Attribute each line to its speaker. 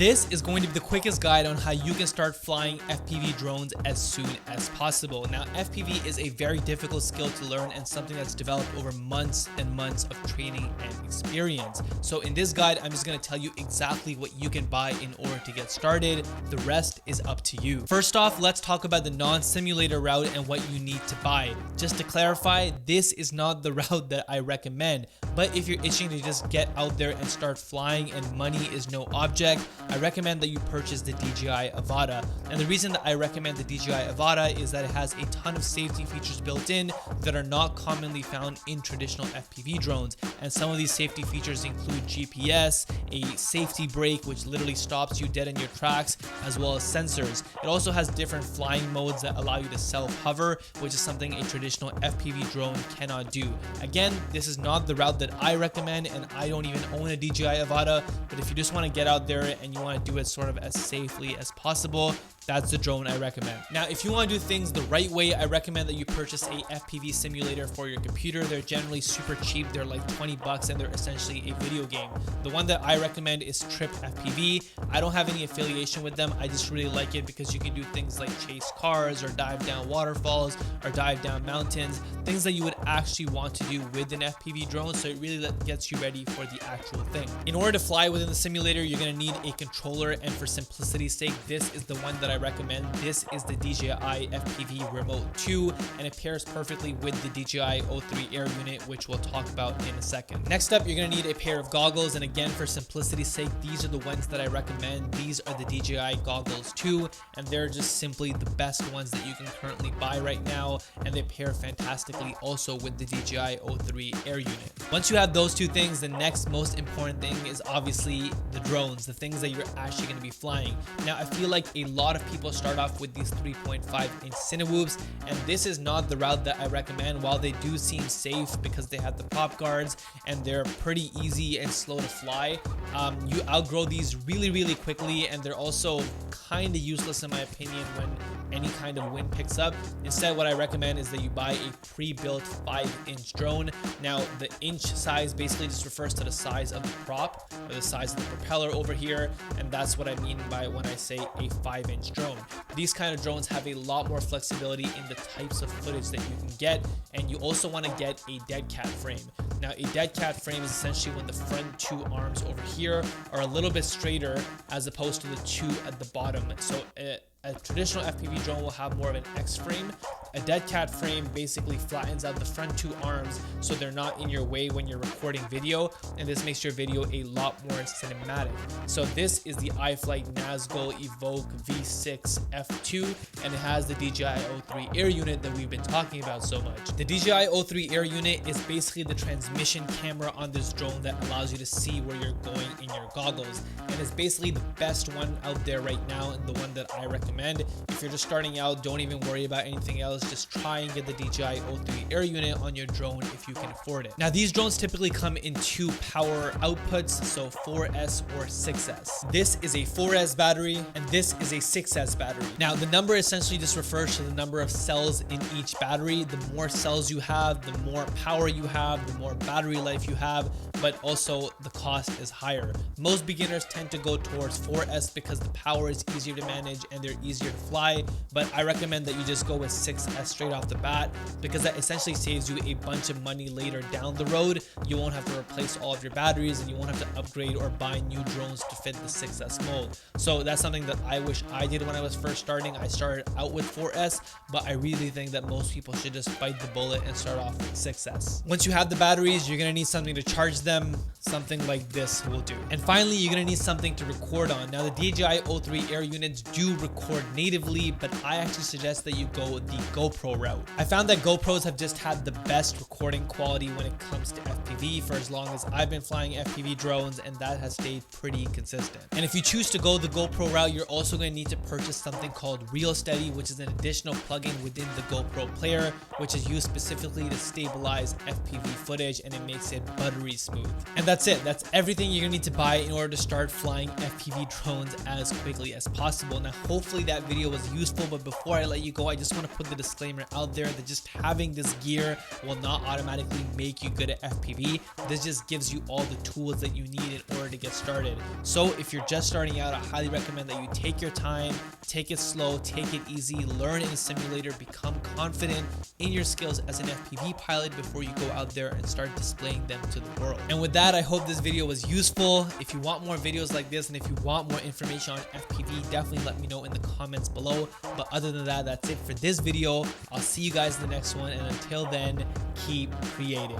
Speaker 1: This is going to be the quickest guide on how you can start flying FPV drones as soon as possible. Now, FPV is a very difficult skill to learn and something that's developed over months and months of training and experience. So in this guide, I'm just going to tell you exactly what you can buy in order to get started. The rest is up to you. First off, let's talk about the non-simulator route and what you need to buy. Just to clarify, this is not the route that I recommend, but if you're itching to just get out there and start flying and money is no object, I recommend that you purchase the DJI Avata. And the reason that I recommend the DJI Avata is that it has a ton of safety features built in that are not commonly found in traditional FPV drones. And some of these safety features include GPS, a safety brake which literally stops you dead in your tracks, as well as sensors. It also has different flying modes that allow you to self-hover, which is something a traditional FPV drone cannot do. Again, this is not the route that I recommend, and I don't even own a DJI Avata, but if you just want to get out there and you want to do it sort of as safely as possible, that's the drone I recommend. Now, if you want to do things the right way, I recommend that you purchase a FPV simulator for your computer. They're generally super cheap. They're like 20 bucks and they're essentially a video game. The one that I recommend is Trip FPV. I don't have any affiliation with them. I just really like it because you can do things like chase cars or dive down waterfalls or dive down mountains, things that you would actually want to do with an FPV drone. So it really gets you ready for the actual thing. In order to fly within the simulator, you're going to need a controller, and for simplicity's sake, this is the one that I recommend. This is the DJI FPV Remote 2, and it pairs perfectly with the DJI O3 Air unit, which we'll talk about in a second. Next up, you're going to need a pair of goggles, and again, for simplicity's sake, these are the ones that I recommend. These are the DJI Goggles 2, and they're just simply the best ones that you can currently buy right now, and they pair fantastically also with the DJI O3 Air unit. Once you have those two things, the next most important thing is obviously the drones, the things that you're actually going to be flying. Now, I feel like a lot of people start off with these 3.5-inch Cinewhoops, and this is not the route that I recommend. While they do seem safe because they have the prop guards and they're pretty easy and slow to fly, you outgrow these really quickly, and they're also kind of useless in my opinion when any kind of wind picks up. Instead, what I recommend is that you buy a pre-built 5-inch drone. Now, the inch size basically just refers to the size of the prop or the size of the propeller over here, and that's what I mean by when I say a 5-inch drone. These kind of drones have a lot more flexibility in the types of footage that you can get, and you also want to get a dead cat frame. Now, a dead cat frame is essentially when the front two arms over here are a little bit straighter as opposed to the two at the bottom. So a traditional FPV drone will have more of an X frame. A dead cat frame basically flattens out the front two arms so they're not in your way when you're recording video, and this makes your video a lot more cinematic. So this is the iFlight Nazgul Evoke V6 F2, and it has the DJI O3 Air unit that we've been talking about so much. The DJI O3 Air unit is basically the transmission camera on this drone that allows you to see where you're going in your goggles, and it's basically the best one out there right now and the one that I recommend. If you're just starting out, don't even worry about anything else. Just try and get the DJI O3 Air unit on your drone if you can afford it. Now, these drones typically come in two power outputs, so 4S or 6S. This is a 4S battery and this is a 6S battery. Now, the number essentially just refers to the number of cells in each battery. The more cells you have, the more power you have, the more battery life you have, but also the cost is higher. Most beginners tend to go towards 4S because the power is easier to manage and they're easier to fly, but I recommend that you just go with 6S straight off the bat because that essentially saves you a bunch of money later down the road. You won't have to replace all of your batteries and you won't have to upgrade or buy new drones to fit the 6S mold. So that's something that I wish I did when I was first starting. I started out with 4S, but I really think that most people should just bite the bullet and start off with 6S. Once you have the batteries, you're gonna need something to charge them. Something like this will do. And finally, you're gonna need something to record on. Now, the DJI O3 Air units do record natively, but I actually suggest that you go the GoPro route. I found that GoPros have just had the best recording quality when it comes to FPV for as long as I've been flying FPV drones, and that has stayed pretty consistent. And if you choose to go the GoPro route, you're also going to need to purchase something called RealSteady, which is an additional plugin within the GoPro player, which is used specifically to stabilize FPV footage, and it makes it buttery smooth. And that's it. That's everything you're gonna need to buy in order to start flying FPV drones as quickly as possible. Now, hopefully that video was useful, but before I let you go, I just want to put the disclaimer out there that just having this gear will not automatically make you good at FPV. This just gives you all the tools that you need in order to get started. So if you're just starting out, I highly recommend that you take your time, take it slow, take it easy, learn in a simulator, become confident in your skills as an FPV pilot before you go out there and start displaying them to the world. And with that, I hope this video was useful. If you want more videos like this and if you want more information on FPV, definitely let me know in the comments below. But other than that, that's it for this video. I'll see you guys in the next one, and until then, keep creating.